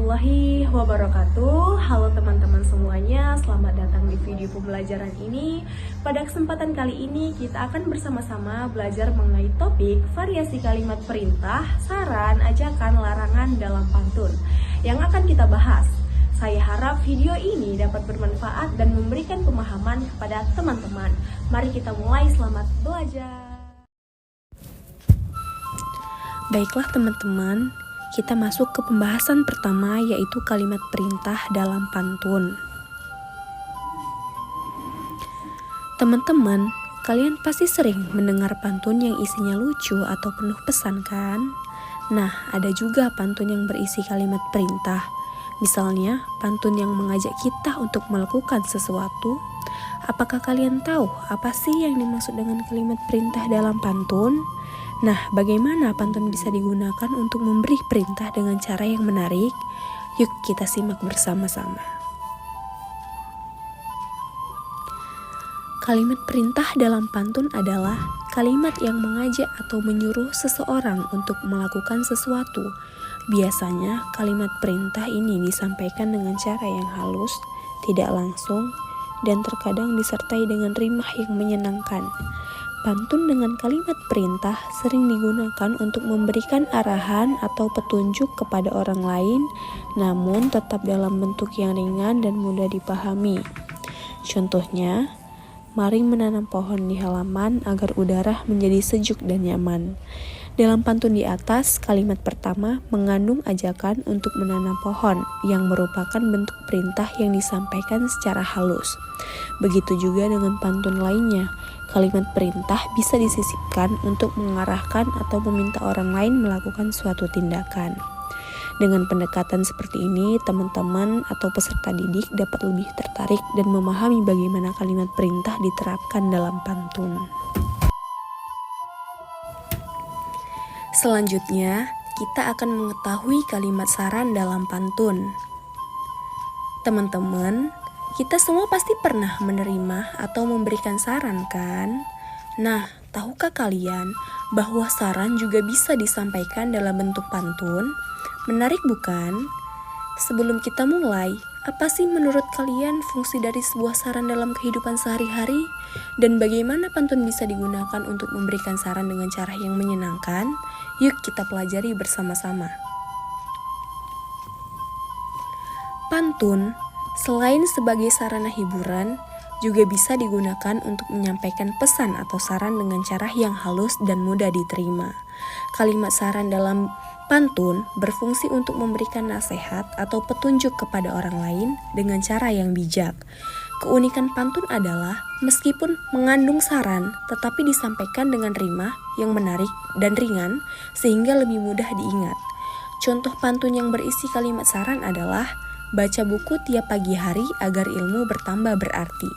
warahmatullahi wabarakatuh. Halo teman-teman semuanya, selamat datang di video pembelajaran ini. Pada kesempatan kali ini kita akan bersama-sama belajar mengenai topik variasi kalimat perintah, saran, ajakan, larangan dalam pantun yang akan kita bahas. Saya harap video ini dapat bermanfaat dan memberikan pemahaman kepada teman-teman. Mari kita mulai, selamat belajar. Baiklah teman-teman, kita masuk ke pembahasan pertama, yaitu kalimat perintah dalam pantun. Teman-teman, kalian pasti sering mendengar pantun yang isinya lucu atau penuh pesan kan? Nah, ada juga pantun yang berisi kalimat perintah. Misalnya, pantun yang mengajak kita untuk melakukan sesuatu. Apakah kalian tahu apa sih yang dimaksud dengan kalimat perintah dalam pantun? Nah, bagaimana pantun bisa digunakan untuk memberi perintah dengan cara yang menarik? Yuk kita simak bersama-sama. Kalimat perintah dalam pantun adalah kalimat yang mengajak atau menyuruh seseorang untuk melakukan sesuatu. Biasanya, kalimat perintah ini disampaikan dengan cara yang halus, tidak langsung, dan terkadang disertai dengan rimah yang menyenangkan. Pantun dengan kalimat perintah sering digunakan untuk memberikan arahan atau petunjuk kepada orang lain, namun tetap dalam bentuk yang ringan dan mudah dipahami. Contohnya, mari menanam pohon di halaman agar udara menjadi sejuk dan nyaman. Dalam pantun di atas, kalimat pertama mengandung ajakan untuk menanam pohon yang merupakan bentuk perintah yang disampaikan secara halus. Begitu juga dengan pantun lainnya, kalimat perintah bisa disisipkan untuk mengarahkan atau meminta orang lain melakukan suatu tindakan. Dengan pendekatan seperti ini, teman-teman atau peserta didik dapat lebih tertarik dan memahami bagaimana kalimat perintah diterapkan dalam pantun. Selanjutnya, kita akan mengetahui kalimat saran dalam pantun. Teman-teman, kita semua pasti pernah menerima atau memberikan saran kan? Nah, tahukah kalian bahwa saran juga bisa disampaikan dalam bentuk pantun? Menarik bukan? Sebelum kita mulai, apa sih menurut kalian fungsi dari sebuah saran dalam kehidupan sehari-hari? Dan bagaimana pantun bisa digunakan untuk memberikan saran dengan cara yang menyenangkan? Yuk kita pelajari bersama-sama. Pantun, selain sebagai sarana hiburan, juga bisa digunakan untuk menyampaikan pesan atau saran dengan cara yang halus dan mudah diterima. Kalimat saran dalam pantun berfungsi untuk memberikan nasihat atau petunjuk kepada orang lain dengan cara yang bijak. Keunikan pantun adalah meskipun mengandung saran, tetapi disampaikan dengan rimah yang menarik dan ringan sehingga lebih mudah diingat. Contoh pantun yang berisi kalimat saran adalah baca buku tiap pagi hari agar ilmu bertambah berarti.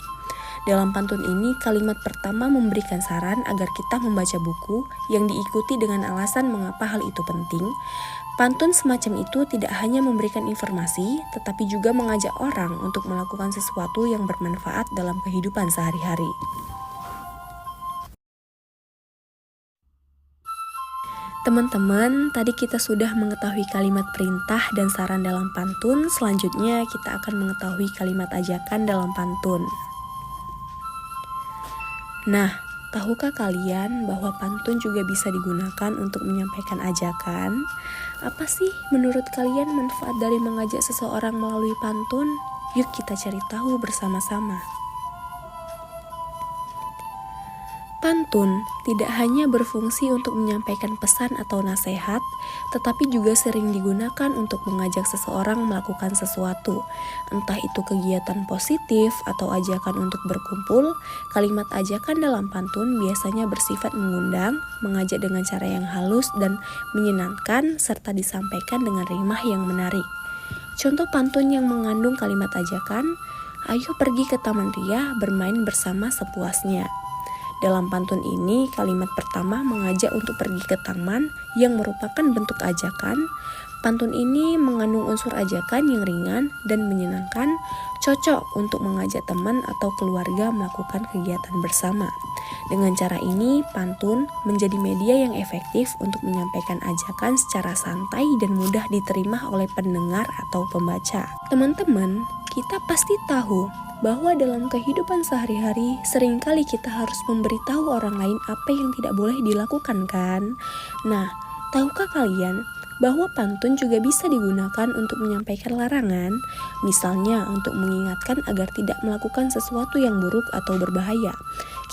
Dalam pantun ini, kalimat pertama memberikan saran agar kita membaca buku yang diikuti dengan alasan mengapa hal itu penting. Pantun semacam itu tidak hanya memberikan informasi, tetapi juga mengajak orang untuk melakukan sesuatu yang bermanfaat dalam kehidupan sehari-hari. Teman-teman, tadi kita sudah mengetahui kalimat perintah dan saran dalam pantun. Selanjutnya kita akan mengetahui kalimat ajakan dalam pantun. Nah, tahukah kalian bahwa pantun juga bisa digunakan untuk menyampaikan ajakan? Apa sih menurut kalian manfaat dari mengajak seseorang melalui pantun? Yuk kita cari tahu bersama-sama. Pantun tidak hanya berfungsi untuk menyampaikan pesan atau nasihat, tetapi juga sering digunakan untuk mengajak seseorang melakukan sesuatu. Entah itu kegiatan positif atau ajakan untuk berkumpul, kalimat ajakan dalam pantun biasanya bersifat mengundang, mengajak dengan cara yang halus dan menyenangkan, serta disampaikan dengan rimah yang menarik. Contoh pantun yang mengandung kalimat ajakan, ayo pergi ke Taman Ria bermain bersama sepuasnya. Dalam pantun ini, kalimat pertama mengajak untuk pergi ke taman yang merupakan bentuk ajakan. Pantun ini mengandung unsur ajakan yang ringan dan menyenangkan, cocok untuk mengajak teman atau keluarga melakukan kegiatan bersama. Dengan cara ini, pantun menjadi media yang efektif untuk menyampaikan ajakan secara santai dan mudah diterima oleh pendengar atau pembaca. Teman-teman, kita pasti tahu bahwa dalam kehidupan sehari-hari seringkali kita harus memberitahu orang lain apa yang tidak boleh dilakukan kan? Nah, tahukah kalian bahwa pantun juga bisa digunakan untuk menyampaikan larangan, misalnya untuk mengingatkan agar tidak melakukan sesuatu yang buruk atau berbahaya.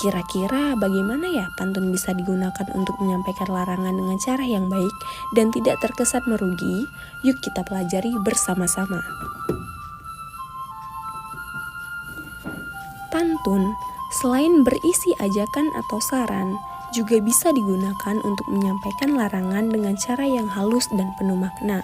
Kira-kira bagaimana ya pantun bisa digunakan untuk menyampaikan larangan dengan cara yang baik dan tidak terkesan merugi? Yuk kita pelajari bersama-sama. Pantun, selain berisi ajakan atau saran, juga bisa digunakan untuk menyampaikan larangan dengan cara yang halus dan penuh makna.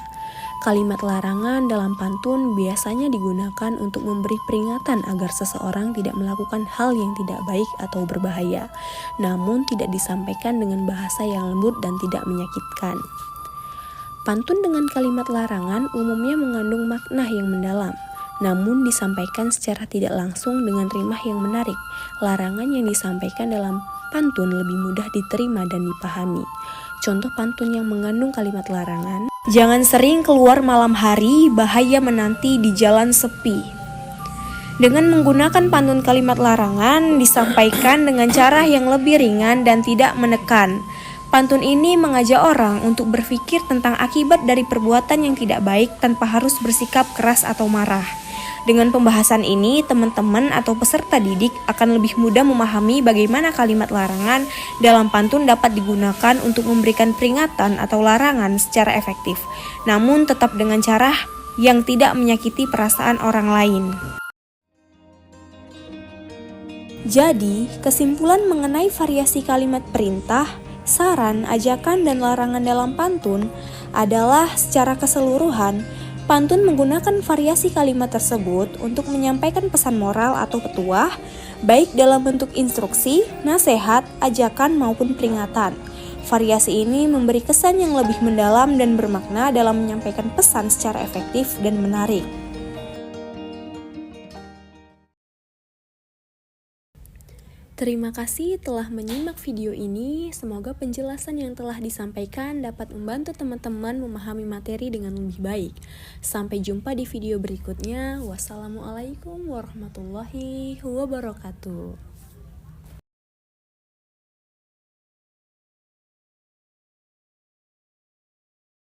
Kalimat larangan dalam pantun biasanya digunakan untuk memberi peringatan agar seseorang tidak melakukan hal yang tidak baik atau berbahaya, namun tidak disampaikan dengan bahasa yang lembut dan tidak menyakitkan. Pantun dengan kalimat larangan umumnya mengandung makna yang mendalam, namun disampaikan secara tidak langsung dengan rimah yang menarik. Larangan yang disampaikan dalam pantun lebih mudah diterima dan dipahami. Contoh pantun yang mengandung kalimat larangan: jangan sering keluar malam hari, bahaya menanti di jalan sepi. Dengan menggunakan pantun kalimat larangan disampaikan dengan cara yang lebih ringan dan tidak menekan. Pantun ini mengajak orang untuk berpikir tentang akibat dari perbuatan yang tidak baik tanpa harus bersikap keras atau marah. Dengan pembahasan ini, teman-teman atau peserta didik akan lebih mudah memahami bagaimana kalimat larangan dalam pantun dapat digunakan untuk memberikan peringatan atau larangan secara efektif, namun tetap dengan cara yang tidak menyakiti perasaan orang lain. Jadi, kesimpulan mengenai variasi kalimat perintah, saran, ajakan, dan larangan dalam pantun adalah secara keseluruhan, pantun menggunakan variasi kalimat tersebut untuk menyampaikan pesan moral atau petuah, baik dalam bentuk instruksi, nasihat, ajakan, maupun peringatan. Variasi ini memberi kesan yang lebih mendalam dan bermakna dalam menyampaikan pesan secara efektif dan menarik. Terima kasih telah menyimak video ini. Semoga penjelasan yang telah disampaikan dapat membantu teman-teman memahami materi dengan lebih baik. Sampai jumpa di video berikutnya. Wassalamualaikum warahmatullahi wabarakatuh.